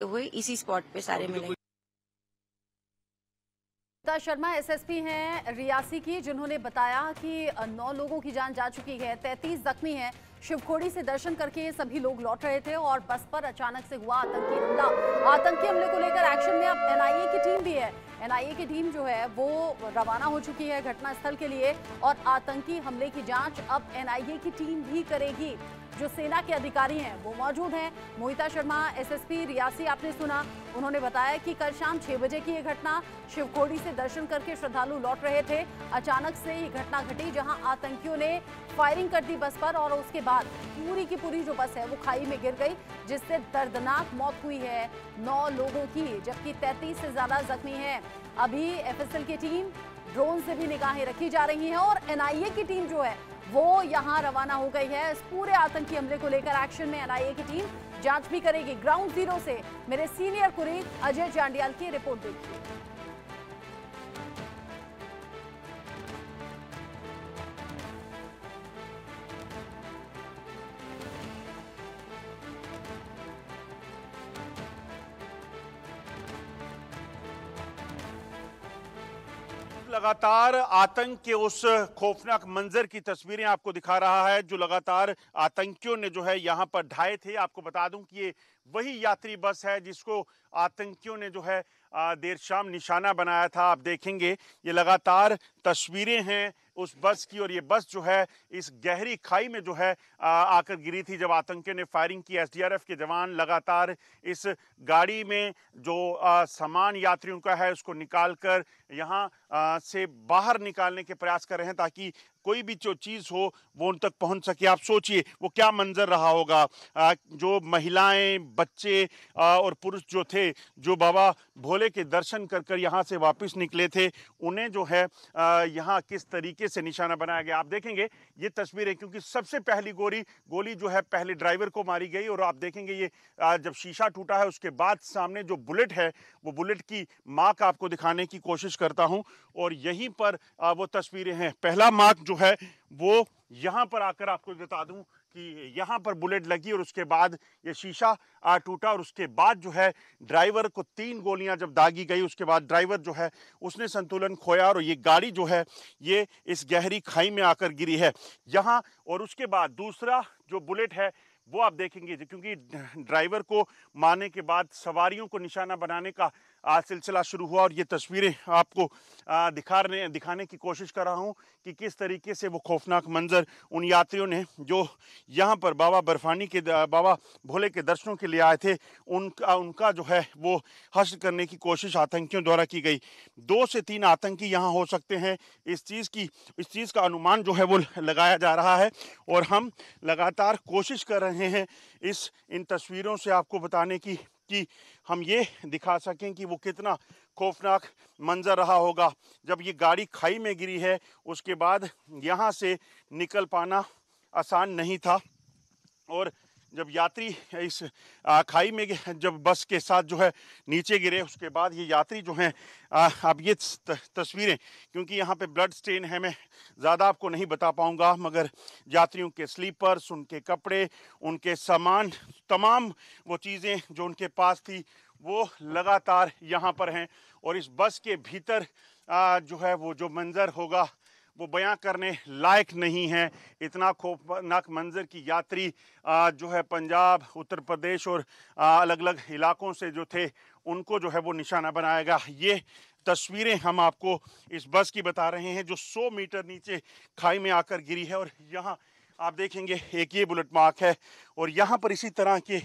हुए इसी स्पॉट पे सारे मिले। शर्मा एसएसपी हैं रियासी की, जिन्होंने बताया कि 9 लोगों की जान जा चुकी है, 33 जख्मी हैं। शिवखोड़ी से दर्शन करके ये सभी लोग लौट रहे थे और बस पर अचानक से हुआ आतंकी हमला। आतंकी हमले को लेकर एक्शन में अब एनआईए की टीम भी है। एनआईए की टीम जो है वो रवाना हो चुकी है घटनास्थल के लिए और आतंकी हमले की जांच अब एनआईए की टीम भी करेगी। जो सेना के अधिकारी हैं वो मौजूद हैं। मोहिता शर्मा एसएसपी रियासी आपने सुना, उन्होंने बताया कि कल शाम 6 बजे की ये घटना, शिवखोड़ी से दर्शन करके श्रद्धालु लौट रहे थे। अचानक से ये घटना घटी जहां आतंकियों ने फायरिंग कर दी बस पर और उसके बाद पूरी की पूरी जो बस है वो खाई में गिर गई, जिससे दर्दनाक मौत हुई है 9 लोगों की, जबकि 33 से ज्यादा जख्मी हैं। अभी एफएसएल की टीम ड्रोन से भी निगाहें रखी जा रही हैं और एनआईए की टीम जो है वो यहां रवाना हो गई है। इस पूरे आतंकी हमले को लेकर एक्शन में एनआईए की टीम जांच भी करेगी। ग्राउंड जीरो से मेरे सीनियर कुरीद अजय जांडियाल की रिपोर्ट देखिए। लगातार आतंक के उस खौफनाक मंजर की तस्वीरें आपको दिखा रहा है जो लगातार आतंकियों ने जो है यहाँ पर ढाए थे। आपको बता दूं कि ये वही यात्री बस है जिसको आतंकियों ने जो है देर शाम निशाना बनाया था। आप देखेंगे ये लगातार तस्वीरें हैं उस बस की और ये बस जो है इस गहरी खाई में जो है आकर गिरी थी जब आतंकियों ने फायरिंग की। एसडीआरएफ के जवान लगातार इस गाड़ी में जो सामान यात्रियों का है उसको निकालकर यहाँ से बाहर निकालने के प्रयास कर रहे हैं ताकि कोई भी जो चीज़ हो वो उन तक पहुंच सके। आप सोचिए वो क्या मंजर रहा होगा। जो महिलाएं, बच्चे और पुरुष जो थे, जो बाबा भोले के दर्शन कर कर यहाँ से वापस निकले थे, उन्हें जो है यहाँ किस तरीके से निशाना बनाया गया। आप देखेंगे ये तस्वीरें, क्योंकि सबसे पहली गोली जो है पहले ड्राइवर को मारी गई और आप देखेंगे ये जब शीशा टूटा है उसके बाद सामने जो बुलेट है वो बुलेट की मार्क आपको दिखाने की कोशिश करता हूं और यहीं पर वो तस्वीरें हैं। पहला मार्क जो है वो यहां पर आकर आपको बता दूं कि यहां पर बुलेट लगी और उसके बाद ये शीशा टूटा और उसके बाद जो है ड्राइवर को 3 गोलियां जब दागी गई उसके बाद ड्राइवर जो है उसने संतुलन खोया और ये गाड़ी जो है ये इस गहरी खाई में आकर गिरी है यहां। और उसके बाद दूसरा जो बुलेट है वो आप देखेंगे क्योंकि ड्राइवर को मारने के बाद सवारियों को निशाना बनाने का सिलसिला शुरू हुआ और ये तस्वीरें आपको दिखाने की कोशिश कर रहा हूं कि किस तरीके से वो खौफनाक मंजर उन यात्रियों ने जो यहां पर बाबा भोले के दर्शनों के लिए आए थे उनका जो है वो हश्र करने की कोशिश आतंकियों द्वारा की गई। 2 से 3 आतंकी यहां हो सकते हैं, इस चीज़ का अनुमान जो है वो लगाया जा रहा है और हम लगातार कोशिश कर रहे हैं इन तस्वीरों से आपको बताने की कि हम ये दिखा सकें कि वो कितना खौफनाक मंजर रहा होगा जब ये गाड़ी खाई में गिरी है। उसके बाद यहाँ से निकल पाना आसान नहीं था और जब यात्री इस खाई में जब बस के साथ जो है नीचे गिरे उसके बाद ये यात्री जो हैं अब ये तस्वीरें, क्योंकि यहाँ पे ब्लड स्टेन है, मैं ज़्यादा आपको नहीं बता पाऊँगा, मगर यात्रियों के स्लीपर्स, उनके कपड़े, उनके सामान, तमाम वो चीज़ें जो उनके पास थी वो लगातार यहाँ पर हैं और इस बस के भीतर जो है वो जो मंजर होगा वो बयां करने लायक नहीं है। इतना खौफनाक मंजर की यात्री जो है पंजाब, उत्तर प्रदेश और अलग अलग इलाकों से जो थे उनको जो है वो निशाना बनाएगा। ये तस्वीरें हम आपको इस बस की बता रहे हैं जो 100 मीटर नीचे खाई में आकर गिरी है और यहाँ आप देखेंगे एक ये बुलेट मार्क है और यहाँ पर इसी तरह के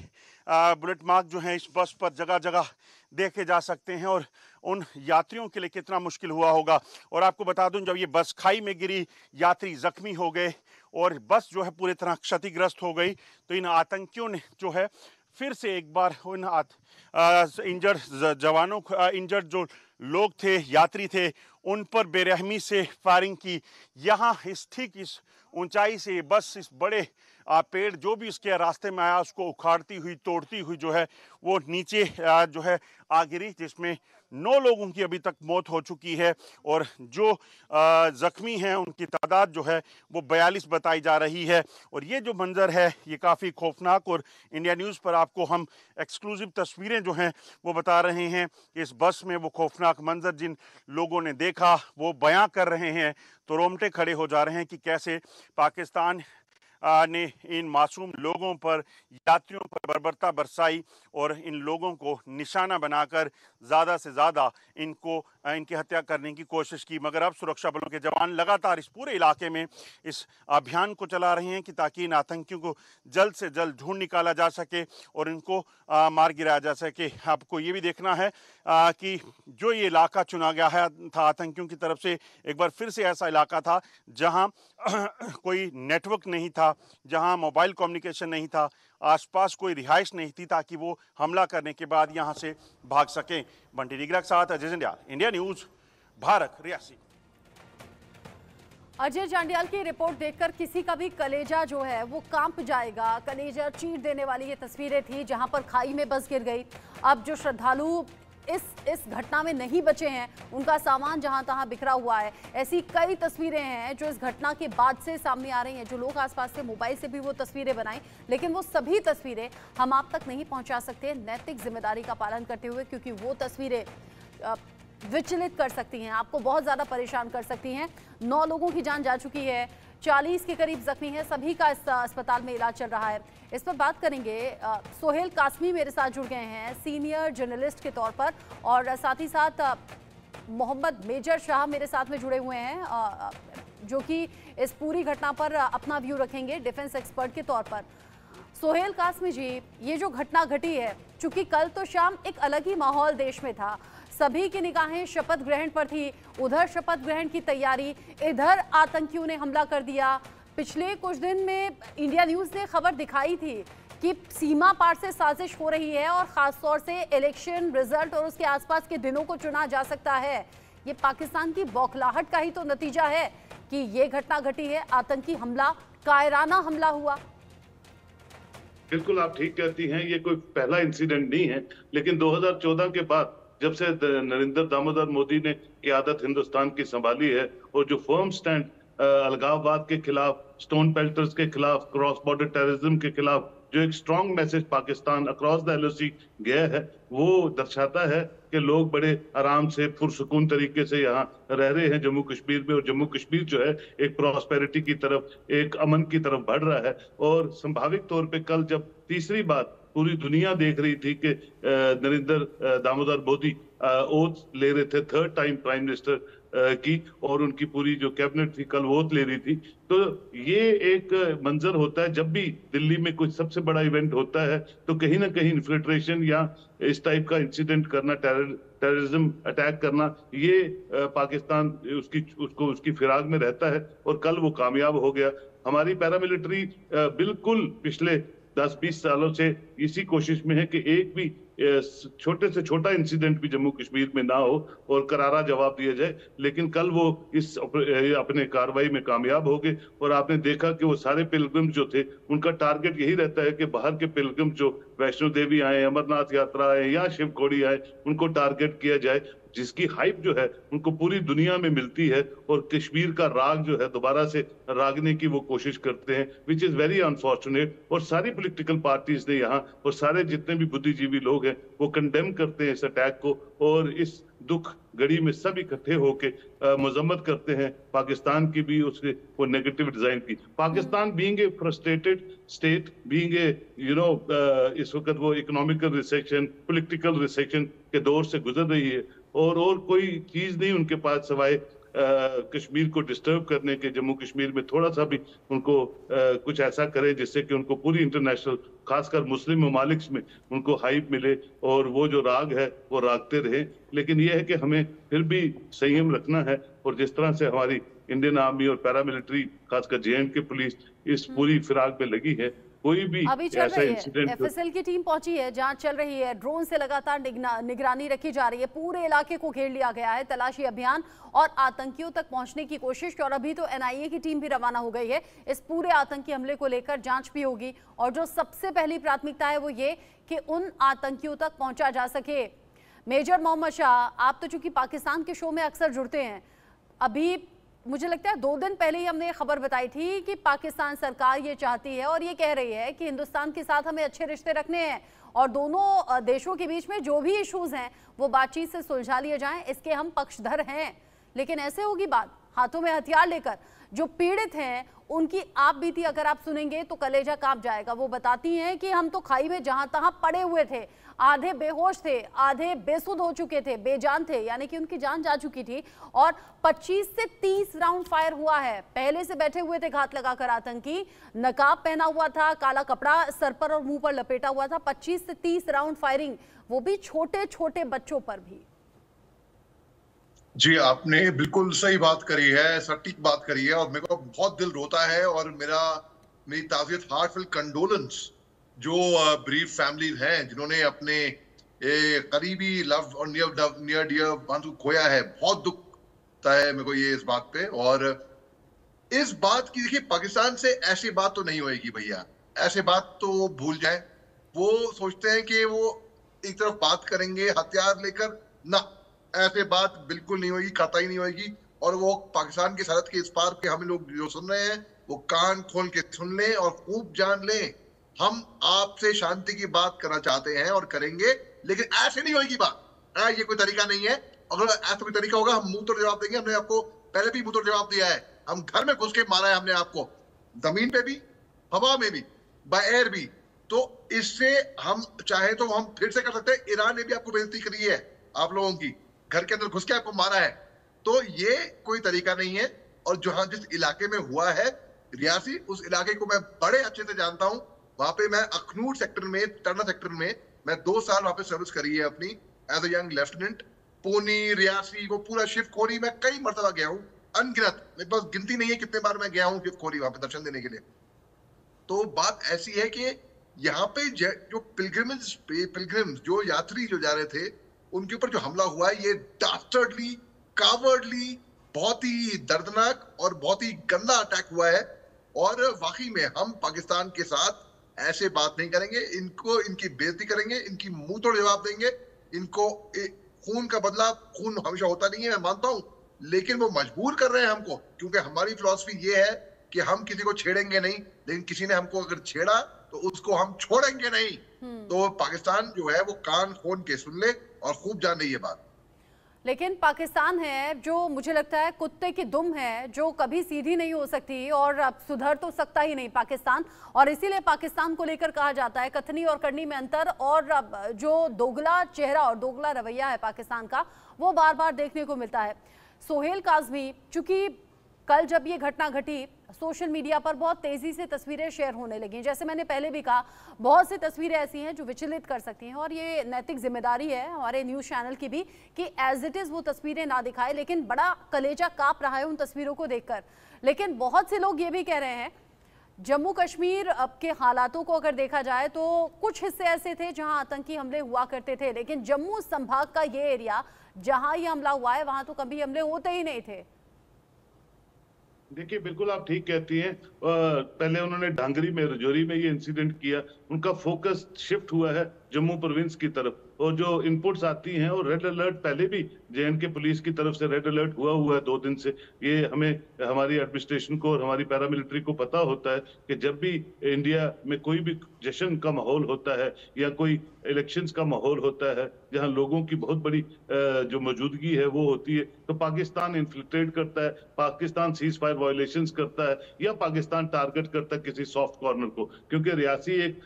बुलेट मार्क जो हैं इस बस पर जगह जगह देखे जा सकते हैं और उन यात्रियों के लिए कितना मुश्किल हुआ होगा। और आपको बता दूं जब ये बस खाई में गिरी, यात्री जख्मी हो गए और बस जो है पूरी तरह क्षतिग्रस्त हो गई, तो इन आतंकियों ने जो है फिर से एक बार उन इंजर्ड जो लोग थे, यात्री थे, उन पर बेरहमी से फायरिंग की। यहाँ इस ऊंचाई से बस इस बड़े पेड़ जो भी उसके रास्ते में आया उसको उखाड़ती हुई तोड़ती हुई जो है वो नीचे जो है आ गिरी, जिसमें 9 लोगों की अभी तक मौत हो चुकी है और जो जख्मी हैं उनकी तादाद जो है वो 42 बताई जा रही है। और ये जो मंजर है ये काफ़ी खौफनाक, और इंडिया न्यूज़ पर आपको हम एक्सक्लूसिव तस्वीरें जो हैं वो बता रहे हैं। इस बस में वो खौफनाक मंजर जिन लोगों ने देखा वो बयां कर रहे हैं तो रोंगटे खड़े हो जा रहे हैं कि कैसे पाकिस्तान ने इन मासूम लोगों पर, यात्रियों पर बर्बरता बरसाई और इन लोगों को निशाना बनाकर ज़्यादा से ज़्यादा इनकी हत्या करने की कोशिश की। मगर अब सुरक्षा बलों के जवान लगातार इस पूरे इलाके में इस अभियान को चला रहे हैं कि ताकि इन आतंकियों को जल्द से जल्द ढूंढ निकाला जा सके और इनको मार गिराया जा सके। आपको ये भी देखना है कि जो ये इलाका चुना गया है था आतंकियों की तरफ से, एक बार फिर से ऐसा इलाका था जहां कोई नेटवर्क नहीं था, जहां मोबाइल कम्युनिकेशन नहीं था, आसपास कोई रिहाइश नहीं थी ताकि वो हमला करने के बाद यहां से भाग सकें। बंटी डिगरा के साथ अजय जंडियाल, इंडिया न्यूज, भारत, रियासी। अजय जांडियाल की रिपोर्ट देखकर किसी का भी कलेजा जो है वो कांप जाएगा, कलेजा चीर देने वाली ये तस्वीरें थी जहां पर खाई में बस गिर गई। अब जो श्रद्धालु इस घटना में नहीं बचे हैं उनका सामान जहां तहां बिखरा हुआ है। ऐसी कई तस्वीरें हैं जो इस घटना के बाद से सामने आ रही हैं। जो लोग आसपास से मोबाइल से भी वो तस्वीरें बनाई, लेकिन वो सभी तस्वीरें हम आप तक नहीं पहुंचा सकते नैतिक जिम्मेदारी का पालन करते हुए, क्योंकि वो तस्वीरें विचलित कर सकती हैं, आपको बहुत ज़्यादा परेशान कर सकती हैं। 9 लोगों की जान जा चुकी है, 40 के करीब जख्मी हैं, सभी का इस अस्पताल में इलाज चल रहा है। इस पर बात करेंगे, सोहेल कासमी मेरे साथ जुड़ गए हैं सीनियर जर्नलिस्ट के तौर पर, और साथ ही साथ मोहम्मद मेजर शाह मेरे साथ में जुड़े हुए हैं जो कि इस पूरी घटना पर अपना व्यू रखेंगे डिफेंस एक्सपर्ट के तौर पर। सोहेल कासमी जी, ये जो घटना घटी है, चूंकि कल तो शाम एक अलग ही माहौल देश में था, सभी की निगाहें शपथ ग्रहण पर थी, उधर शपथ ग्रहण की तैयारी, इधर आतंकियों ने हमला कर दिया। पिछले कुछ दिन में इंडिया न्यूज़ ने खबर दिखाई थी कि सीमा पार से साजिश हो रही है और खासतौर से इलेक्शन रिजल्ट और उसके आसपास के दिनों को चुना जा सकता है। ये पाकिस्तान की बौखलाहट का ही तो नतीजा है कि ये घटना घटी है, आतंकी हमला, कायराना हमला हुआ। बिल्कुल आप ठीक कहती हैं, ये कोई पहला इंसिडेंट नहीं है, लेकिन 2014 के बाद जब से नरेंद्र दामोदर मोदी ने क़यादत हिंदुस्तान की संभाली है और जो फर्म स्टैंड अलगाववाद के खिलाफ, स्टोन पेल्टर्स के खिलाफ, क्रॉस बॉर्डर टेररिज्म के खिलाफ जो एक strong message Pakistan across the LOC गया है, वो दर्शाता है कि लोग बड़े आराम से पुरसुकून तरीके से यहाँ रह रहे हैं जम्मू कश्मीर में, और जम्मू कश्मीर जो है एक प्रॉस्पेरिटी की तरफ, एक अमन की तरफ बढ़ रहा है। और संभाविक तौर पे कल जब तीसरी बात पूरी दुनिया देख रही थी कि नरेंद्र दामोदर मोदी ओथ ले रहे थे, 3rd टाइम प्राइम मिनिस्टर की, और उनकी पूरी जो कैबिनेट थी कल ओथ ले रही थी, तो ये एक मंजर होता है जब भी दिल्ली में कुछ सबसे बड़ा इवेंट होता है तो कहीं ना कहीं इन्फिल्ट्रेशन या इस टाइप का इंसिडेंट करना, टेररिज्म अटैक करना, ये पाकिस्तान उसकी फिराक में रहता है, और कल वो कामयाब हो गया। हमारी पैरामिलिट्री बिल्कुल पिछले 10-20 सालों से इसी कोशिश में है कि एक भी छोटे से छोटा इंसिडेंट भी जम्मू कश्मीर में ना हो और करारा जवाब दिया जाए, लेकिन कल वो इस अपने कार्रवाई में कामयाब हो गए। और आपने देखा कि वो सारे पिलग्रिम जो थे उनका टारगेट यही रहता है कि बाहर के पिलग्रिम जो वैष्णो देवी आए, अमरनाथ यात्रा आए या शिवखोड़ी आए, उनको टारगेट किया जाए, जिसकी हाइप जो है उनको पूरी दुनिया में मिलती है, और कश्मीर का राग जो है दोबारा से रागने की वो कोशिश करते हैं, विच इज वेरी अनफॉर्चुनेट। और सारी पॉलिटिकल पार्टीज ने यहाँ, और सारे जितने भी बुद्धिजीवी लोग हैं वो कंडेम करते हैं इस अटैक को, और इस दुख घड़ी में सब इकट्ठे होके मजम्मत करते हैं पाकिस्तान की भी उसके वो नेगेटिव डिजाइन की। Pakistan being a frustrated state, being a इस वक्त वो इकोनॉमिकल रिसेशन, पॉलिटिकल रिसेशन के दौर से गुजर रही है, और कोई चीज नहीं उनके पास सिवाय कश्मीर को डिस्टर्ब करने के, जम्मू कश्मीर में थोड़ा सा भी उनको कुछ ऐसा करे जिससे कि उनको पूरी इंटरनेशनल, खासकर मुस्लिम ममालिक में उनको हाइप मिले और वो जो राग है वो रागते रहे। लेकिन ये है कि हमें फिर भी संयम रखना है, और जिस तरह से हमारी इंडियन आर्मी और पैरामिलिट्री, खासकर JNK पुलिस इस पूरी फिराक में लगी है, कोई भी अभी चल ऐसा रही है, इंसिडेंट एफएसएल की टीम पहुंची है, जांच चल रही है, ड्रोन से लगातार निगरानी रखी जा रही है, पूरे इलाके को घेर लिया गया है, तलाशी अभियान और आतंकियों तक पहुंचने की कोशिश। और अभी तो एनआईए की टीम भी रवाना हो गई है। इस पूरे आतंकी हमले को लेकर जांच भी होगी और जो सबसे पहली प्राथमिकता है वो ये कि उन आतंकियों तक पहुंचा जा सके। मेजर मोहम्मद शाह, आप तो चूंकि पाकिस्तान के शो में अक्सर जुड़ते हैं, अभी मुझे लगता है 2 दिन पहले ही हमने ये खबर बताई थी कि पाकिस्तान सरकार ये चाहती है और ये कह रही है कि हिंदुस्तान के साथ हमें अच्छे रिश्ते रखने हैं और दोनों देशों के बीच में जो भी इश्यूज हैं वो बातचीत से सुलझा लिए जाएं, इसके हम पक्षधर हैं। लेकिन ऐसे होगी बात, हाथों में हथियार लेकर जो पीड़ित हैं उनकी आप बीती अगर आप सुनेंगे तो कलेजा कांप जाएगा। वो बताती हैं कि हम तो खाई में जहां तहां पड़े हुए थे, आधे बेहोश थे, आधे बेसुध हो चुके थे, बेजान थे, यानी कि उनकी जान जा चुकी थी और 25 से 30 राउंड फायर हुआ है। पहले से बैठे हुए थे घात लगाकर आतंकी, नकाब पहना हुआ था, काला कपड़ा सर पर और मुंह पर लपेटा हुआ था। 25 से 30 राउंड फायरिंग, वो भी छोटे छोटे बच्चों पर भी। जी, आपने बिल्कुल सही बात करी है, सटीक बात करी है और मेरे को बहुत दिल रोता है और मेरी ताज़ियत, हार्टफुल कंडोलेंस जो ब्रीफ फैमिली हैं जिन्होंने अपने करीबी लव और नियर डियर बंधु खोया है। बहुत दुख होता है मेरे को ये इस बात पे। और इस बात की, देखिए, पाकिस्तान से ऐसी बात तो नहीं होएगी भैया, ऐसे बात तो भूल जाए। वो सोचते हैं कि वो एक तरफ बात करेंगे हथियार लेकर, ना, ऐसे बात बिल्कुल नहीं होगी, कतई नहीं होगी। और वो पाकिस्तान की सरहद के इस पार के हम लोग जो सुन रहे हैं वो कान खोल के सुन लें और खूब जान लें, हम आपसे शांति की बात करना चाहते हैं और करेंगे, लेकिन ऐसे नहीं होगी बात। ये कोई तरीका नहीं है। अगर ऐसा कोई तरीका होगा हम मुंह तोड़ जवाब देंगे। हमने आपको पहले भी मुंह तोड़ जवाब दिया है। हम घर में घुस के मारा है हमने आपको, जमीन पे भी, हवा में भी, बाय एयर भी। तो इससे हम चाहे तो हम फिर से कर सकते हैं। ईरान ने भी आपको बेइज्जती करी है, आप लोगों की, घर के अंदर घुस के आपको मारा है। तो ये कोई तरीका नहीं है। और जहां जिस इलाके में हुआ है रियासी, उस इलाके को मैं बड़े अच्छे से जानता हूं। वहां पे मैं अखनूर सेक्टर में, टर्ना सेक्टर में मैं 2 साल वहां पे सर्विस करी है अपनी as a young lieutenant. Pouni, Reasi, वो पूरा शिवखोरी में कई मरतबा गया हूँ, अनगिनत, मेरे पास गिनती नहीं है कितने बार मैं गया हूँ शिवखोरी वहां पे दर्शन देने के लिए। तो बात ऐसी है कि यहाँ पे जो पिलग्रिम्स जो यात्री जो जा रहे थे, उनके ऊपर जो हमला हुआ है, ये डास्टर्डली, कावर्डली, बहुत ही दर्दनाक और बहुत ही गंदा अटैक हुआ है। और वाकई में हम पाकिस्तान के साथ ऐसे बात नहीं करेंगे। इनको, इनकी बेइज्जती करेंगे, इनकी मुंह तोड़ जवाब देंगे। इनको खून का बदला, खून हमेशा होता नहीं है, मैं मानता हूं, लेकिन वो मजबूर कर रहे हैं हमको, क्योंकि हमारी फिलॉसफी ये है कि हम किसी को छेड़ेंगे नहीं, लेकिन किसी ने हमको अगर छेड़ा तो उसको हम छोड़ेंगे नहीं। तो पाकिस्तान जो है वो कान खोल के सुन ले और खूब जान ले ये बात। लेकिन पाकिस्तान है जो मुझे लगता है कुत्ते की दुम है, जो कभी सीधी नहीं हो सकती और अब सुधर तो सकता ही नहीं पाकिस्तान। और इसीलिए पाकिस्तान को लेकर कहा जाता है कथनी और करनी में अंतर, और जो दोगला चेहरा और दोगला रवैया है पाकिस्तान का, वो बार बार देखने को मिलता है। सोहेल काज़मी, चूंकि कल जब ये घटना घटी, सोशल मीडिया पर बहुत तेजी से तस्वीरें शेयर होने लगी। जैसे मैंने पहले भी कहा, बहुत सी तस्वीरें ऐसी हैं जो विचलित कर सकती हैं और ये नैतिक जिम्मेदारी है हमारे न्यूज़ चैनल की भी कि एज इट इज़ वो तस्वीरें ना दिखाए। लेकिन बड़ा कलेजा कांप रहा है उन तस्वीरों को देखकर। लेकिन बहुत से लोग ये भी कह रहे हैं, जम्मू कश्मीर अब के हालातों को अगर देखा जाए तो कुछ हिस्से ऐसे थे जहां आतंकी हमले हुआ करते थे, लेकिन जम्मू संभाग का ये एरिया जहां ये हमला हुआ है वहां तो कभी हमले होते ही नहीं थे। देखिए, बिल्कुल आप ठीक कहती हैं। पहले उन्होंने ढांगरी में, रजौरी में ये इंसिडेंट किया, उनका फोकस शिफ्ट हुआ है जम्मू प्रोविंस की तरफ। और जो इनपुट्स आती हैं, और रेड अलर्ट पहले भी जेएनके पुलिस की तरफ से रेड अलर्ट हुआ है 2 दिन से। ये हमें, हमारी एडमिनिस्ट्रेशन को और हमारी पैरामिलिट्री को पता होता है कि जब भी इंडिया में कोई भी जश्न का माहौल होता है या कोई इलेक्शंस का माहौल होता है जहां लोगों की बहुत बड़ी जो मौजूदगी है वो होती है, तो पाकिस्तान इन्फिल्ट्रेट करता है, पाकिस्तान सीज फायर वायलेशंस करता है, या पाकिस्तान टारगेट करता है किसी सॉफ्ट कॉर्नर को। क्योंकि रियासी एक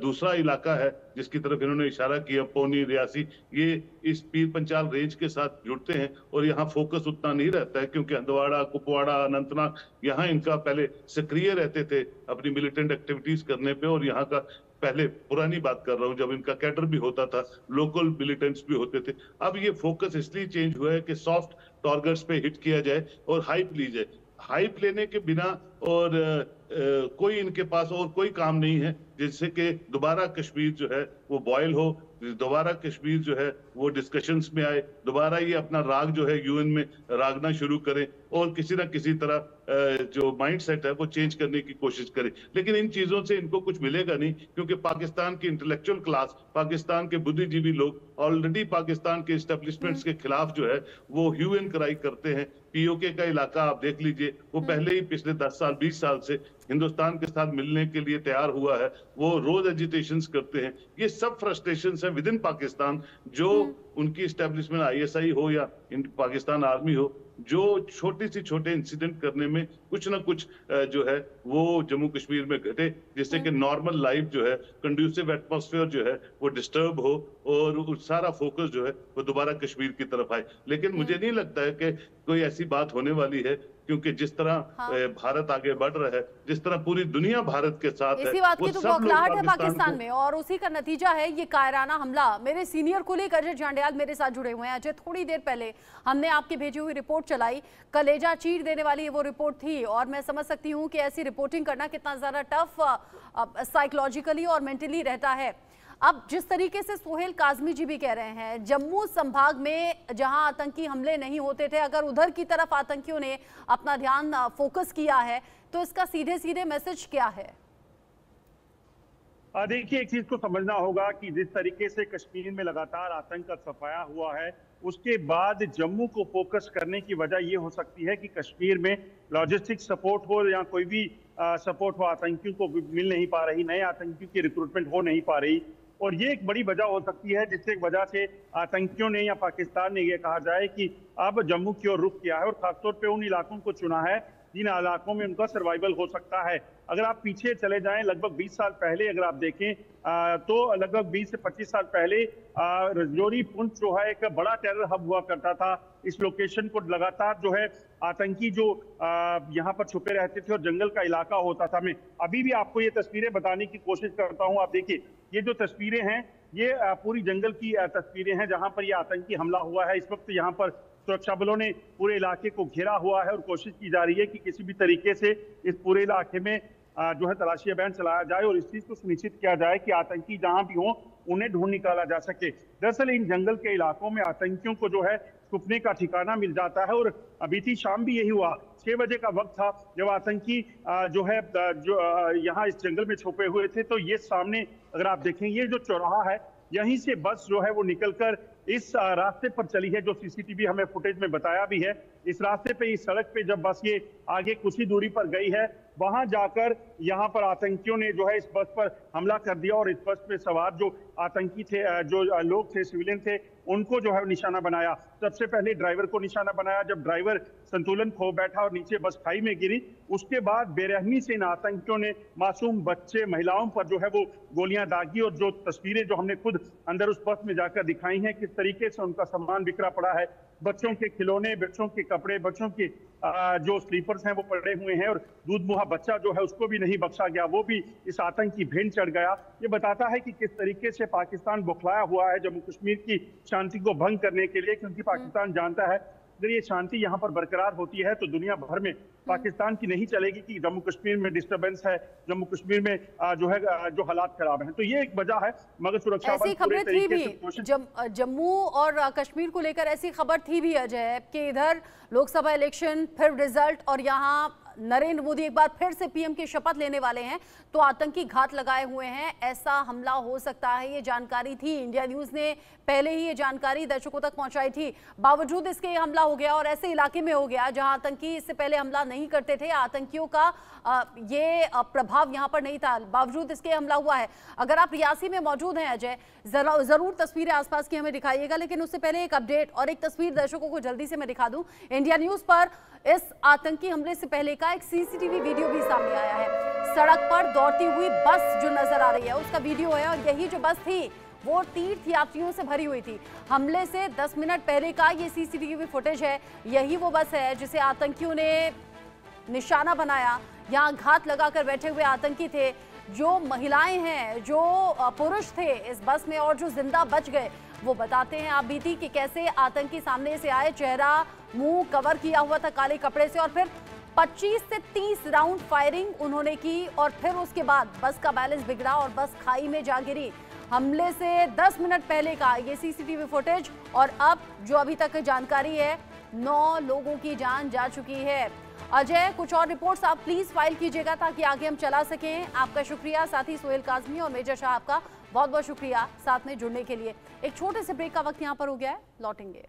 दूसरा इलाका है जिसकी तरफ इन्होंने इशारा किया, पौनी, रियासी, ये इस पीर पंचाल रेंज के साथ जुड़ते हैं और यहाँ फोकस उतना नहीं रहता है, क्योंकि हंदवाड़ा, कुपवाड़ा, अनंतनाग, यहाँ इनका पहले सक्रिय रहते थे अपनी मिलिटेंट एक्टिविटीज करने पे। और यहाँ का, पहले पुरानी बात कर रहा हूँ, जब इनका कैडर भी होता था, लोकल मिलिटेंट्स भी होते थे। अब ये फोकस इसलिए चेंज हुआ है कि सॉफ्ट टारगेट्स पे हिट किया जाए और हाइप ली जाए। हाइप लेने के बिना और कोई इनके पास और कोई काम नहीं है जिससे कि दोबारा कश्मीर जो है वो बॉयल हो, दोबारा कश्मीर जो है वो डिस्कशंस में आए, दोबारा ये अपना राग जो है यूएन में रागना शुरू करें और किसी ना किसी तरह जो माइंड सेट है वो चेंज करने की कोशिश करें। लेकिन इन चीजों से इनको कुछ मिलेगा नहीं, क्योंकि पाकिस्तान की इंटेलेक्चुअल क्लास, पाकिस्तान के बुद्धिजीवी लोग ऑलरेडी पाकिस्तान के एस्टेब्लिशमेंट्स के खिलाफ जो है वो ह्यू एंड क्राई करते हैं। पीओके का इलाका आप देख लीजिए, वो पहले ही पिछले 10 साल 20 साल से हिंदुस्तान के साथ मिलने के लिए तैयार हुआ है, वो रोज एजिटेशंस करते हैं। ये सब फ्रस्ट्रेशंस हैं विद इन पाकिस्तान, जो उनकी एस्टेब्लिशमेंट आईएसआई हो या पाकिस्तान आर्मी हो, जो छोटे इंसिडेंट करने में कुछ ना कुछ जो है वो जम्मू कश्मीर में घटे, जिससे कि नॉर्मल लाइफ जो है, कंड्यूसिव एटमॉस्फेयर जो है वो डिस्टर्ब हो और सारा फोकस जो है वो दोबारा कश्मीर की तरफ आए। लेकिन मुझे नहीं लगता है कि कोई ऐसी बात होने वाली है, क्योंकि जिस तरह भारत आगे बढ़ रहा है, जिस तरह पूरी दुनिया भारत के साथ है, इसी बात की तो बौखलाहट है पाकिस्तान को... में, और उसी का नतीजा है ये कायराना हमला। मेरे सीनियर कुलीग अजय जांडियाल मेरे साथ जुड़े हुए हैं। अजय, थोड़ी देर पहले हमने आपकी भेजी हुई रिपोर्ट चलाई, कलेजा चीर देने वाली वो रिपोर्ट थी, और मैं समझ सकती हूँ कि ऐसी रिपोर्टिंग करना कितना ज्यादा टफ साइकोलॉजिकली और मेंटली रहता है। अब जिस तरीके से सोहेल काजमी जी भी कह रहे हैं, जम्मू संभाग में जहां आतंकी हमले नहीं होते थे, अगर उधर की तरफ आतंकियों ने अपना ध्यान फोकस किया है, तो इसका सीधे सीधे मैसेज क्या है? देखिए, एक चीज को समझना होगा कि जिस तरीके से कश्मीर में लगातार आतंक का सफाया हुआ है, उसके बाद जम्मू को फोकस करने की वजह ये हो सकती है कि कश्मीर में लॉजिस्टिक सपोर्ट हो या कोई भी सपोर्ट हो, आतंकियों को मिल नहीं पा रही, नए आतंकियों की रिक्रूटमेंट हो नहीं पा रही, और ये एक बड़ी वजह हो सकती है जिससे वजह से आतंकियों ने या पाकिस्तान ने ये कहा जाए कि अब जम्मू की ओर रुख किया है, और खासतौर पे उन इलाकों को चुना है जिन इलाकों में उनका सर्वाइवल हो सकता है। अगर आप पीछे चले जाएं लगभग 20 साल पहले, अगर आप देखें तो लगभग 20 से 25 साल पहले रजौरी पुंछ जो है एक बड़ा टेरर हब हुआ करता था। इस लोकेशन को लगातार जो है आतंकी जो यहाँ पर छुपे रहते थे और जंगल का इलाका होता था। मैं अभी भी आपको ये तस्वीरें बताने की कोशिश करता हूँ। आप देखिए, ये जो तस्वीरें हैं ये पूरी जंगल की तस्वीरें हैं जहाँ पर ये आतंकी हमला हुआ है। इस वक्त यहाँ पर सुरक्षा बलों ने पूरे इलाके को घेरा हुआ है और कोशिश की जा रही है कि किसी भी तरीके से इस पूरे इलाके में जो है तलाशी अभियान चलाया जाए और इस चीज को सुनिश्चित किया जाए कि आतंकी जहां भी हो उन्हें ढूंढ निकाला जा सके। दरअसल इन जंगल के इलाकों में आतंकियों को जो है छुपने का ठिकाना मिल जाता है, और बीती शाम भी यही हुआ। 6 बजे का वक्त था जब आतंकी जो है जो यहाँ इस जंगल में छुपे हुए थे। तो ये सामने अगर आप देखें, ये जो चौराहा है, यहीं से बस जो है वो निकलकर इस रास्ते पर चली है, जो सीसीटीवी हमें फुटेज में बताया भी है। इस रास्ते पे, इस सड़क पे जब बस ये आगे कुछ ही दूरी पर गई है, वहां जाकर यहाँ पर आतंकियों ने जो है इस बस पर हमला कर दिया, और इस बस पे सवार जो आतंकी थे, जो लोग थे, सिविलियन थे, उनको जो है निशाना बनाया। सबसे पहले ड्राइवर को निशाना बनाया। जब ड्राइवर संतुलन खो बैठा और नीचे बस खाई में गिरी, उसके बाद बेरहमी से इन आतंकियों ने मासूम बच्चे, महिलाओं पर जो है वो गोलियां दागी, और जो तस्वीरें जो हमने खुद अंदर उस बस में जाकर दिखाई हैं, किस तरीके से उनका सामान बिखरा पड़ा है। बच्चों के खिलौने, बच्चों के कपड़े, बच्चों के जो स्लीपर्स हैं वो पड़े हुए हैं, और दूध मुहा बच्चा जो है उसको भी नहीं बख्शा गया, वो भी इस आतंक की भेंट चढ़ गया। ये बताता है कि किस तरीके से पाकिस्तान बौखलाया हुआ है जम्मू कश्मीर की शांति को भंग करने के लिए, क्योंकि पाकिस्तान जानता है अगर ये शांति यहाँ पर बरकरार होती है तो दुनिया भर में पाकिस्तान की नहीं चलेगी कि जम्मू कश्मीर में डिस्टर्बेंस है, जम्मू कश्मीर में जो है जो हालात खराब हैं। तो ये एक वजह है, मगर सुरक्षा ऐसी खबरें थी भी जम्मू और कश्मीर को लेकर, ऐसी खबर थी भी अजय कि इधर लोकसभा इलेक्शन, फिर रिजल्ट, और यहाँ नरेंद्र मोदी एक बार फिर से पीएम की शपथ लेने वाले हैं, तो आतंकी घात लगाए हुए हैं, ऐसा हमला हो सकता है, ये जानकारी थी। इंडिया न्यूज ने पहले ही ये जानकारी दर्शकों तक पहुंचाई थी। बावजूद इसके हमला हो गया, और ऐसे इलाके में हो गया जहां आतंकी इससे पहले हमला नहीं करते थे, आतंकियों का ये प्रभाव यहां पर नहीं था, बावजूद इसके हमला हुआ है। अगर आप रियासी में मौजूद हैं अजय, जरूर तस्वीरें आसपास की हमें दिखाइएगा, लेकिन उससे पहले एक अपडेट और एक तस्वीर दर्शकों को जल्दी से मैं दिखा दूं। इंडिया न्यूज पर इस आतंकी हमले से पहले का एक सीसीटीवी वीडियो भी सामने आया है। सड़क पर दौड़ती हुई बस जो नजर आ रही है उसका वीडियो है, और यही जो बस थी वो तीर्थ यात्रियों से भरी हुई थी। हमले से 10 मिनट पहले का ये सीसीटीवी फुटेज है। यही वो बस है जिसे आतंकियों ने निशाना बनाया। यहाँ घात लगाकर बैठे हुए आतंकी थे। जो महिलाएं हैं, जो पुरुष थे इस बस में और जो जिंदा बच गए, वो बताते हैं आप बीती कि कैसे आतंकी सामने से आए, चेहरा मुंह कवर किया हुआ था काले कपड़े से, और फिर 25 से 30 राउंड फायरिंग उन्होंने की और फिर उसके बाद बस का बैलेंस बिगड़ा और बस खाई में जा गिरी। हमले से 10 मिनट पहले का ये सीसीटीवी फुटेज और अब जो अभी तक जानकारी है 9 लोगों की जान जा चुकी है। अजय, कुछ और रिपोर्ट्स आप प्लीज फाइल कीजिएगा ताकि आगे हम चला सकें। आपका शुक्रिया। साथ ही सोहेल काजमी और मेजर शाह आपका बहुत बहुत शुक्रिया साथ में जुड़ने के लिए। एक छोटे से ब्रेक का वक्त यहाँ पर हो गया है, लौटेंगे।